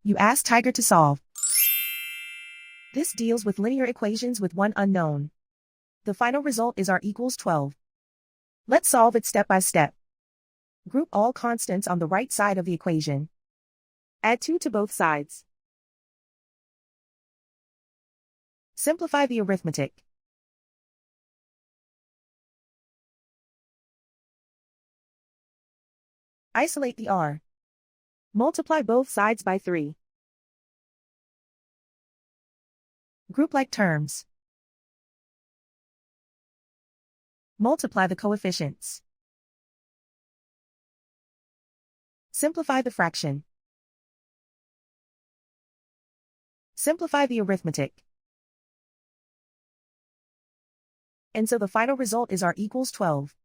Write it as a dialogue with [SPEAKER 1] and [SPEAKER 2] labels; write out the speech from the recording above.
[SPEAKER 1] You ask Tiger to solve. This deals with linear equations with one unknown. The final result is r equals 12. Let's solve it step by step. Group all constants on the right side of the equation. Add 2 to both sides. Simplify the arithmetic. Isolate the r. Multiply both sides by 3. Group like terms. Multiply the coefficients. Simplify the fraction. Simplify the arithmetic. And so the final result is r equals 12.